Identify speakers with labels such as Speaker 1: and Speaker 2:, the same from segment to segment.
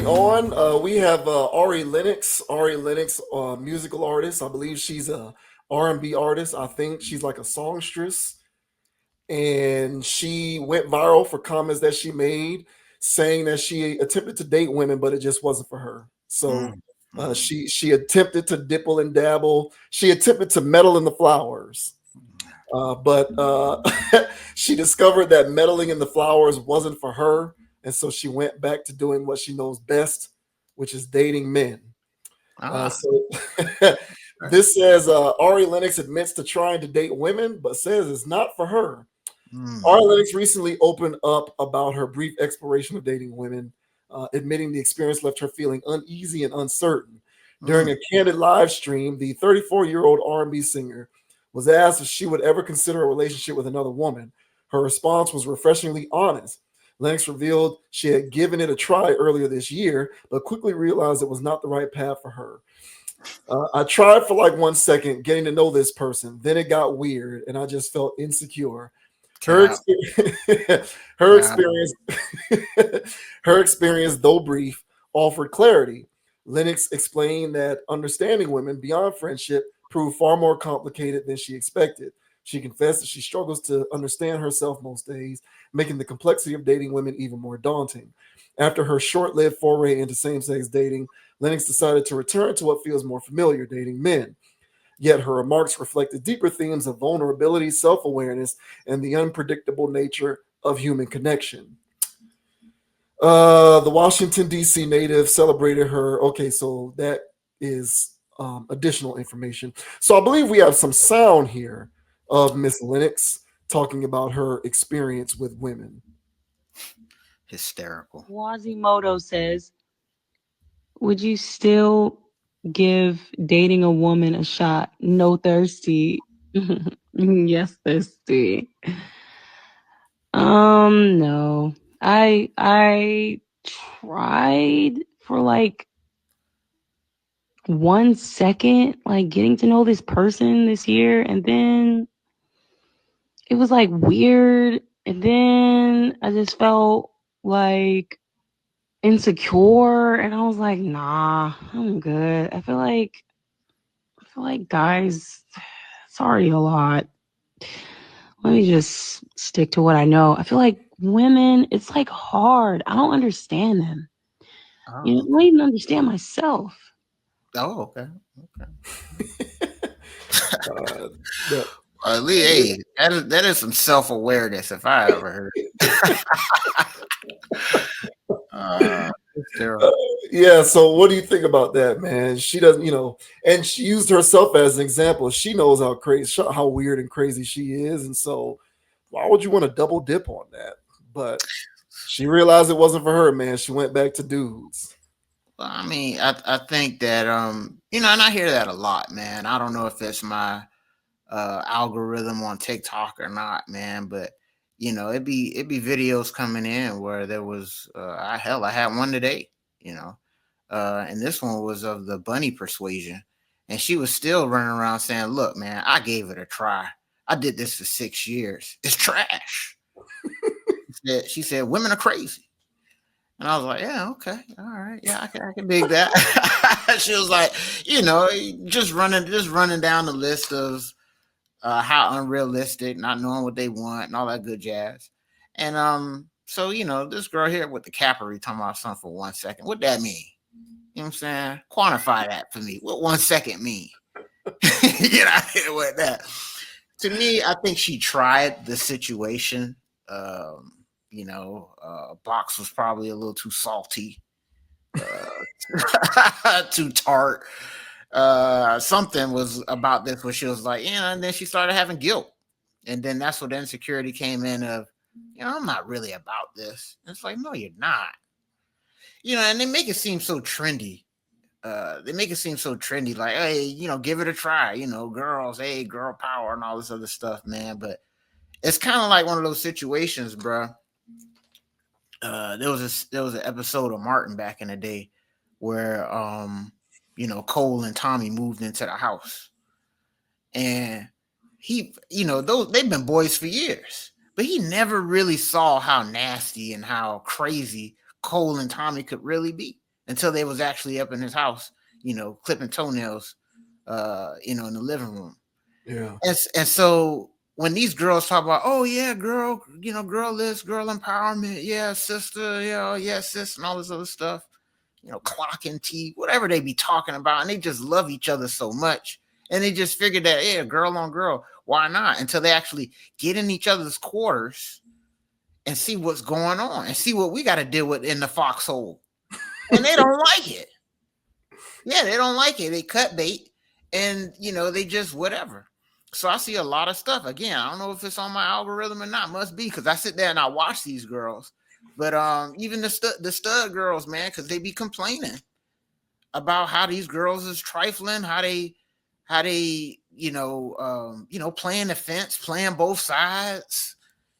Speaker 1: moving on, we have Ari Lennox. Ari Lennox, musical artist. I believe she's a R&B artist. I think she's like a songstress, and she went viral for comments that she made saying that she attempted to date women, but it just wasn't for her. So
Speaker 2: Mm,
Speaker 1: uh,
Speaker 2: mm,
Speaker 1: she attempted to dipple and dabble. She attempted to meddle in the flowers, but she discovered that meddling in the flowers wasn't for her, and so she went back to doing what she knows best, which is dating men.
Speaker 2: ah,
Speaker 1: So this says Ari Lennox admits to trying to date women, but says it's not for her. Ari
Speaker 2: mm,
Speaker 1: Lennox recently opened up about her brief exploration of dating women, admitting the experience left her feeling uneasy and uncertain. During
Speaker 2: mm.
Speaker 1: a candid live stream, the 34-year-old R&B singer was asked if she would ever consider a relationship with another woman. Her response was refreshingly honest. Lennox revealed she had given it a try earlier this year, but quickly realized it was not the right path for her. I tried for like 1 second getting to know this person. Then it got weird, and I just felt insecure. Her
Speaker 2: Cap,
Speaker 1: experience, her
Speaker 2: cap.
Speaker 1: experience, her experience, though brief, offered clarity. Lennox explained that understanding women beyond friendship proved far more complicated than she expected. She confessed that she struggles to understand herself most days, making the complexity of dating women even more daunting. After her short lived foray into same sex dating, Lennox decided to return to what feels more familiar, dating men. Yet her remarks reflected deeper themes of vulnerability, self awareness, and the unpredictable nature of human connection. The Washington, D.C. native celebrated her. Okay, so that is additional information. So I believe we have some sound here of Miss Lennox talking about her experience with women.
Speaker 2: Hysterical.
Speaker 3: Quasimodo says, would you still give dating a woman a shot? No thirsty. Yes, thirsty. No. I tried for like 1 second, like getting to know this person this year, and then it was like weird, and then I just felt like insecure, and I was like, nah, I'm good. I feel like guys, it's already a lot. Let me just stick to what I know. I feel like women, it's like hard. I don't understand them. You know,
Speaker 2: Oh,
Speaker 3: I don't even understand myself.
Speaker 2: oh, okay, okay.
Speaker 1: Uh, the,
Speaker 2: Lee, hey, that is some self awareness if I ever heard. Hysterical.
Speaker 1: Uh, yeah. So, what do you think about that, man? She doesn't, and she used herself as an example. She knows how crazy, how weird and crazy she is, and so why would you want to double dip on that? But she realized it wasn't for her, man. She went back to dudes.
Speaker 2: Well, I mean, I think that and I hear that a lot, man. I don't know if it's my algorithm on TikTok or not, man, but it'd be videos coming in where there was I had one today, you know, and this one was of the bunny persuasion, and she was still running around saying, "Look, man, I gave it a try. I did this for 6 years. It's trash." She said, "Women are crazy." And I was like, yeah, okay, all right, yeah, I can dig that. She was like, just running down the list of how unrealistic, not knowing what they want, and all that good jazz. And so this girl here with the capery talking about something for 1 second. What that mean? You know what I'm saying? Quantify that for me. What 1 second mean? Get out here with that. To me, I think she tried the situation. Box was probably a little too salty, too tart. Something was about this where she was like, and then she started having guilt. And then that's what the insecurity came in of, I'm not really about this. And it's like, no, you're not. And they make it seem so trendy. Like, hey, give it a try. Girls, hey, girl power, and all this other stuff, man. But it's kind of like one of those situations, bro. There was an episode of Martin back in the day where Cole and Tommy moved into the house, and those they've been boys for years, but he never really saw how nasty and how crazy Cole and Tommy could really be. until they was actually up in his house, clipping toenails, in the living room.
Speaker 1: Yeah.
Speaker 2: And so when these girls talk about, oh yeah, girl, girl this, girl empowerment, yeah, sister, yeah, sis, and all this other stuff, clocking teeth, whatever they be talking about, and they just love each other so much. And they just figured that, yeah, girl on girl, why not? Until they actually get in each other's quarters and see what's going on and see what we got to deal with in the foxhole. And they don't like it. Yeah, they don't like it. They cut bait and, they just whatever. So I see a lot of stuff. Again, I don't know if it's on my algorithm or not. Must be, because I sit there and I watch these girls. But even the stud girls, man, because they be complaining about how these girls is trifling, how they playing the fence, playing both sides.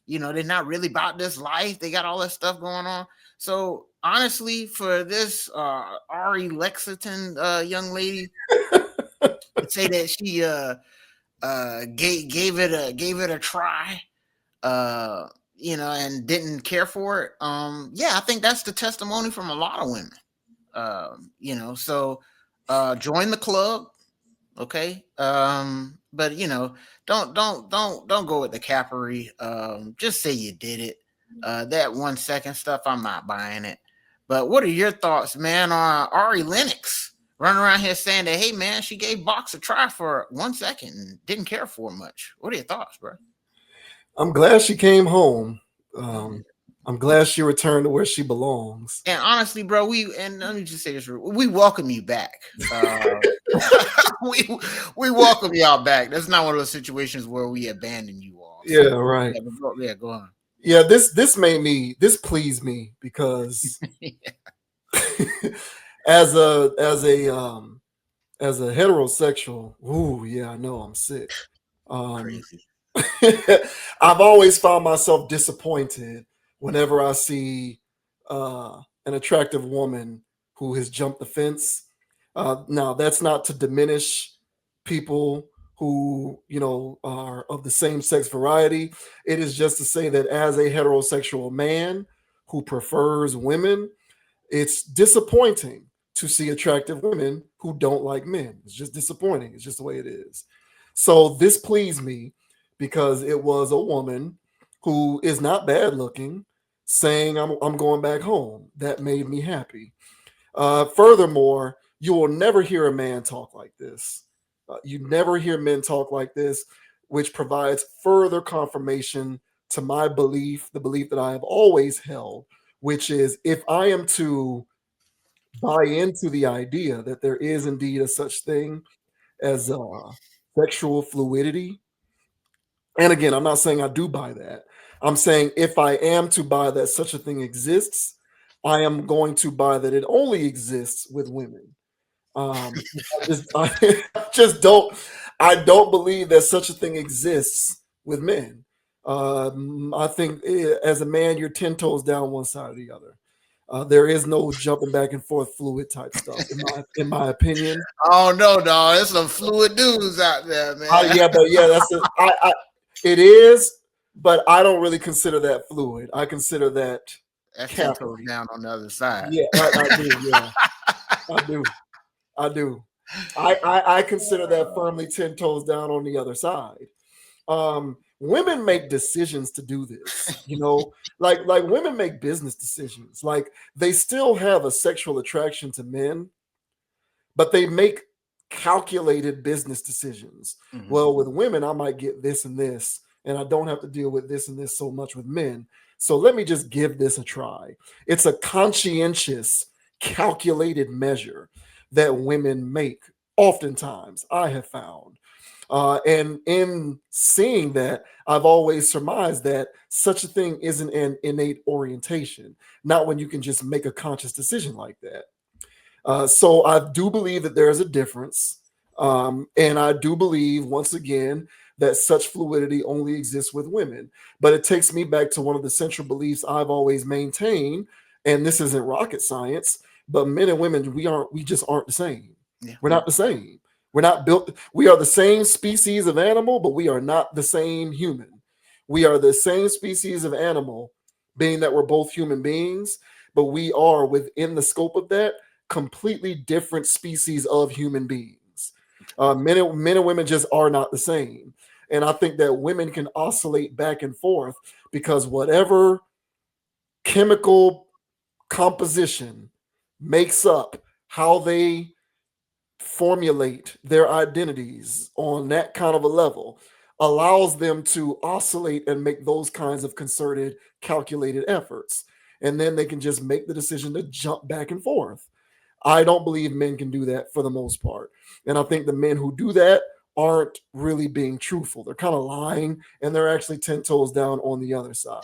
Speaker 2: They're not really about this life. They got all that stuff going on. So honestly, for this Ari Lexington young lady to say that she gave it a try, and didn't care for it. Yeah, I think that's the testimony from a lot of women. So join the club. Okay. But don't go with the capery. Just say you did it. That 1 second stuff, I'm not buying it. But what are your thoughts, man, on Ari Lennox running around here saying that, hey man, she gave Box a try for 1 second and didn't care for much? What are your thoughts, bro?
Speaker 1: I'm glad she came home. I'm glad she returned to where she belongs.
Speaker 2: And honestly, bro, let me just say this: we welcome you back. We welcome y'all back. That's not one of those situations where we abandon you all.
Speaker 1: So, yeah, right.
Speaker 2: Yeah, go on.
Speaker 1: Yeah, this pleased me because as a heterosexual, ooh, yeah, I know I'm sick.
Speaker 2: Crazy.
Speaker 1: I've always found myself disappointed whenever I see an attractive woman who has jumped the fence. Now, that's not to diminish people who, are of the same sex variety. It is just to say that as a heterosexual man who prefers women, it's disappointing to see attractive women who don't like men. It's just disappointing. It's just the way it is. So this pleased me because it was a woman who is not bad looking saying, I'm going back home. That made me happy. Furthermore, you will never hear a man talk like this. You never hear men talk like this, which provides further confirmation to my belief, the belief that I have always held, which is if I am to buy into the idea that there is indeed a such thing as sexual fluidity, and again, I'm not saying I do buy that. I'm saying if I am to buy that such a thing exists, I am going to buy that it only exists with women. I just don't. I don't believe that such a thing exists with men. I think as a man, you're 10 toes down one side or the other. There is no jumping back and forth fluid type stuff, in my opinion.
Speaker 2: Oh no, dog! There's some fluid dudes out there, man.
Speaker 1: It is, but I don't really consider that fluid. I consider that
Speaker 2: that's 10 toes down on the other side.
Speaker 1: Yeah, I do. Yeah, I do. I consider that firmly 10 toes down on the other side. Women make decisions to do this, like women make business decisions. Like they still have a sexual attraction to men, but they make calculated business decisions. Mm-hmm. Well, with women, I might get this and this, and I don't have to deal with this and this so much with men. So let me just give this a try. It's a conscientious, calculated measure that women make oftentimes, I have found. And in seeing that, I've always surmised that such a thing isn't an innate orientation, not when you can just make a conscious decision like that. So I do believe that there is a difference. And I do believe, once again, that such fluidity only exists with women. But it takes me back to one of the central beliefs I've always maintained, and this isn't rocket science, but men and women, we just aren't the same. Yeah. We're not the same. We're not built. We are the same species of animal, but we are not the same human. We are the same species of animal, being that we're both human beings, but we are within the scope of that completely different species of human beings. Men and women just are not the same. And I think that women can oscillate back and forth because whatever chemical composition makes up how they formulate their identities on that kind of a level allows them to oscillate and make those kinds of concerted, calculated efforts. And then they can just make the decision to jump back and forth. I don't believe men can do that for the most part. And I think the men who do that aren't really being truthful. They're kind of lying and they're actually 10 toes down on the other side.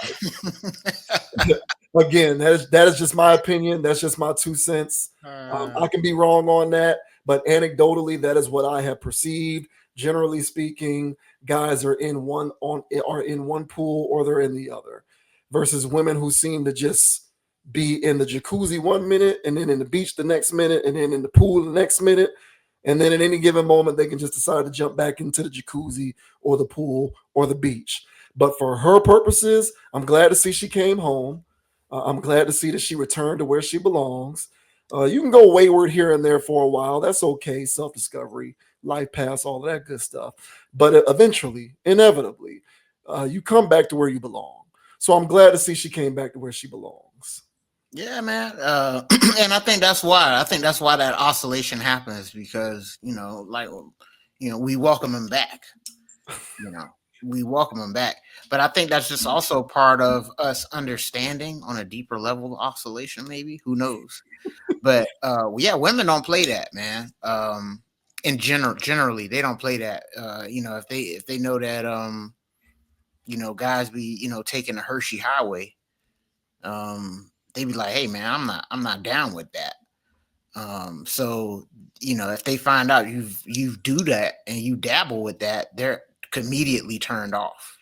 Speaker 1: Again, that is just my opinion. That's just my 2 cents. I can be wrong on that, but anecdotally, that is what I have perceived. Generally speaking, guys are in one pool or they're in the other, versus women who seem to just be in the jacuzzi 1 minute and then in the beach the next minute and then in the pool the next minute. And then at any given moment, they can just decide to jump back into the jacuzzi or the pool or the beach. But for her purposes, I'm glad to see she came home. I'm glad to see that she returned to where she belongs. You can go wayward here and there for a while. That's okay. Self discovery, life paths, all of that good stuff. But eventually, inevitably, you come back to where you belong. So I'm glad to see she came back to where she belongs.
Speaker 2: Yeah, man. And I think that's why. I think that's why that oscillation happens because like we welcome him back. We welcome him back. But I think that's just also part of us understanding on a deeper level oscillation. Maybe who knows? But yeah, women don't play that, man. In generally, they don't play that. If they know that guys be taking the Hershey Highway, they be like, hey man, I'm not down with that. So if they find out you do that and you dabble with that, they're immediately turned off.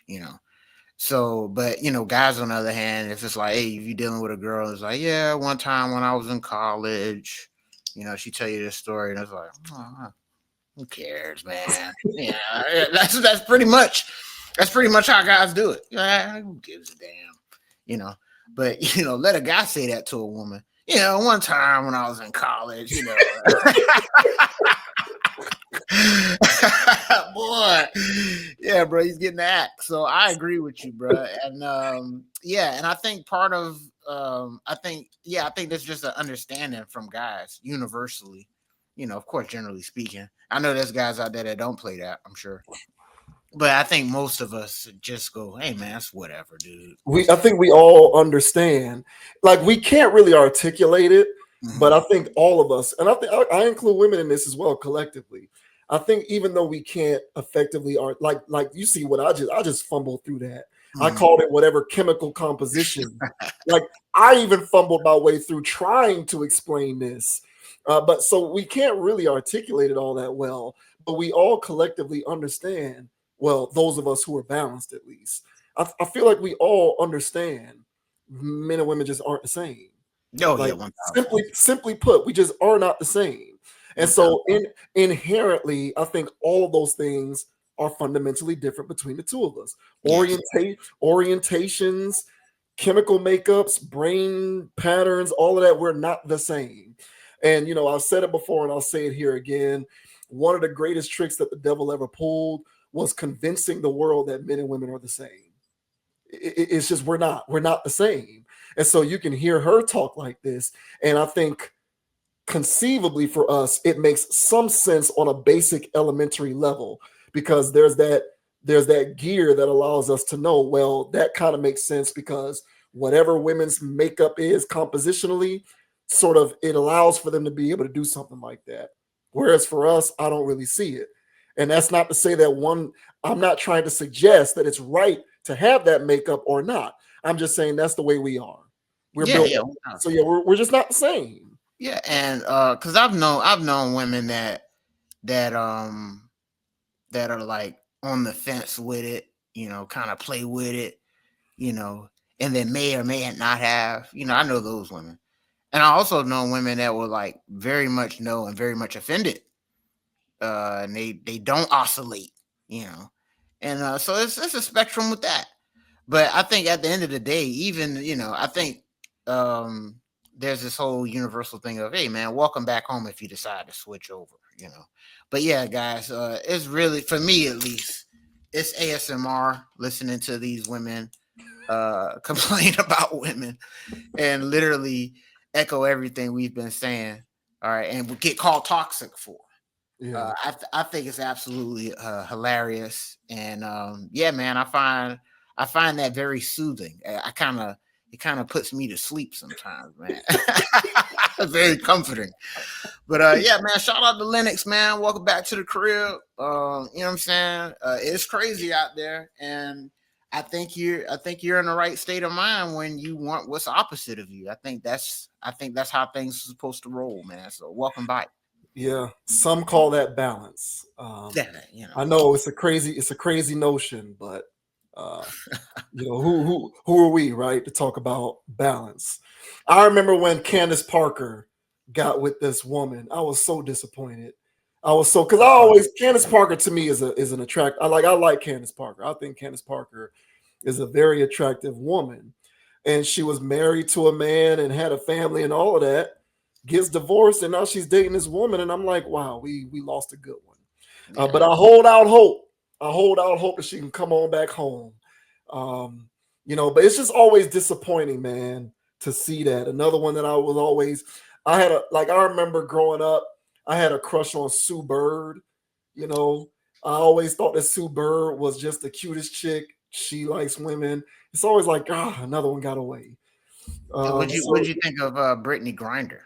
Speaker 2: So, but guys on the other hand, if it's like, hey, if you're dealing with a girl, it's like, yeah, one time when I was in college, she tell you this story, and it's like, oh, who cares, man? Yeah, that's pretty much how guys do it. Yeah, who gives a damn, But let a guy say that to a woman. One time when I was in college, boy, yeah, bro, he's getting the act. So I agree with you, bro. And yeah, and I think part of I think there's just an understanding from guys universally. Of course, generally speaking, I know there's guys out there that don't play that, I'm sure. But I think most of us just go, hey man, it's whatever, dude.
Speaker 1: I think we all understand. Like we can't really articulate it, but I think all of us, and I think I include women in this as well collectively. I think even though we can't effectively art like you see what I just fumbled through that. I called it whatever chemical composition. Like I even fumbled my way through trying to explain this. But so we can't really articulate it all that well, but we all collectively understand. Well, those of us who are balanced, at least, I feel like we all understand men and women just aren't the same.
Speaker 2: Oh
Speaker 1: Like
Speaker 2: yeah, 1,000.
Speaker 1: simply put, we just are not the same. And so inherently, I think all of those things are fundamentally different between the two of us.
Speaker 2: Yes.
Speaker 1: Orientations, chemical makeups, brain patterns, all of that, we're not the same. And I've said it before and I'll say it here again. One of the greatest tricks that the devil ever pulled was convincing the world that men and women are the same. It's just we're not the same. And so you can hear her talk like this, and I think conceivably for us, it makes some sense on a basic elementary level because there's that gear that allows us to know, well, that kind of makes sense because whatever women's makeup is compositionally, sort of it allows for them to be able to do something like that. Whereas for us, I don't really see it. And that's not to say that I'm not trying to suggest that it's right to have that makeup or not. I'm just saying that's the way we are. We're
Speaker 2: Yeah,
Speaker 1: built.
Speaker 2: yeah.
Speaker 1: So yeah, we're just not the same.
Speaker 2: Yeah, and because I've known women that that are like on the fence with it, kind of play with it, you know, and then may or may not have, I know those women. And I also know women that were like very much know and very much offended. And they don't oscillate, you know. And so it's a spectrum with that. But I think at the end of the day, even, I think there's this whole universal thing of, hey man, welcome back home if you decide to switch over, you know. But yeah, guys, it's really, for me at least, it's ASMR listening to these women complain about women and literally echo everything we've been saying. All right, and we get called toxic for.
Speaker 1: Yeah.
Speaker 2: I think it's absolutely hilarious, and yeah, man, I find that very soothing. I kind of it kind of puts me to sleep sometimes, man. Very comforting. But yeah, man, shout out to Lennox, man. Welcome back to the crib. You know what I'm saying? It's crazy out there, and I think you're in the right state of mind when you want what's opposite of you. I think that's how things are supposed to roll, man. So welcome back.
Speaker 1: Yeah. Some call that balance.
Speaker 2: Yeah, you know.
Speaker 1: I know it's a crazy notion, but uh, who are we, right, to talk about balance? I remember when Candace Parker got with this woman. I was so disappointed. I was so because I always Candace Parker to me is an attract. I like Candace Parker. I think Candace Parker is a very attractive woman, and she was married to a man and had a family and all of that. Gets divorced and now she's dating this woman, and I'm like, wow, we lost a good one. But
Speaker 2: Yeah.
Speaker 1: I hold out hope. I hold out hope that she can come on back home. But it's just always disappointing, man, to see that. Another one that I had I remember growing up, I had a crush on Sue Bird. You know, I always thought that Sue Bird was just the cutest chick. She likes women. It's always like, another one got away.
Speaker 2: What
Speaker 1: So
Speaker 2: you think of Brittany Grinder?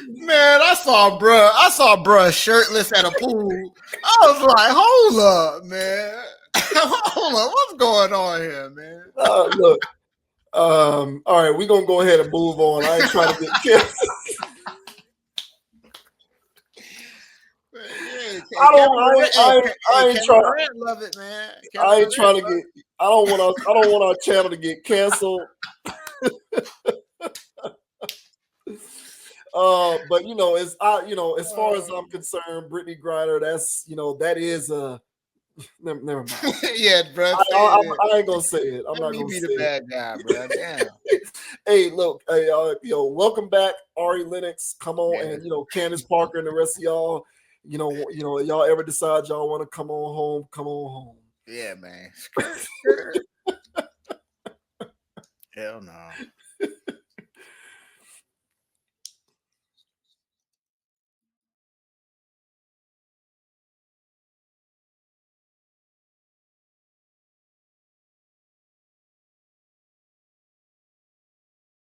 Speaker 2: Man, I saw bruh shirtless at a pool. I was like, hold up, man. Hold up, what's going on here, man?
Speaker 1: look, all right, we're gonna go ahead and move on. I ain't trying to get killed.
Speaker 2: Hey,
Speaker 1: I don't.
Speaker 2: Kevin Durant,
Speaker 1: I ain't
Speaker 2: Kevin
Speaker 1: trying.
Speaker 2: Durant love it, man.
Speaker 1: I
Speaker 2: Kevin
Speaker 1: ain't
Speaker 2: Durant
Speaker 1: trying to
Speaker 2: love
Speaker 1: get. I don't want our channel to get canceled. But as far as I'm concerned, Brittany Griner, that is a. Never mind.
Speaker 2: it. Yeah, bro.
Speaker 1: I,
Speaker 2: Say
Speaker 1: I,
Speaker 2: it.
Speaker 1: I ain't gonna say it. I'm
Speaker 2: Let
Speaker 1: not
Speaker 2: me
Speaker 1: gonna
Speaker 2: be
Speaker 1: say
Speaker 2: the
Speaker 1: it.
Speaker 2: bad guy, bro. Damn.
Speaker 1: Hey, look, hey, welcome back, Ari Lennox. Come on,
Speaker 2: Yeah,
Speaker 1: and Candace Parker and the rest of y'all. Y'all ever decide y'all want to come on home? Come on home.
Speaker 2: yeah, man. Skirt, skirt. Hell no.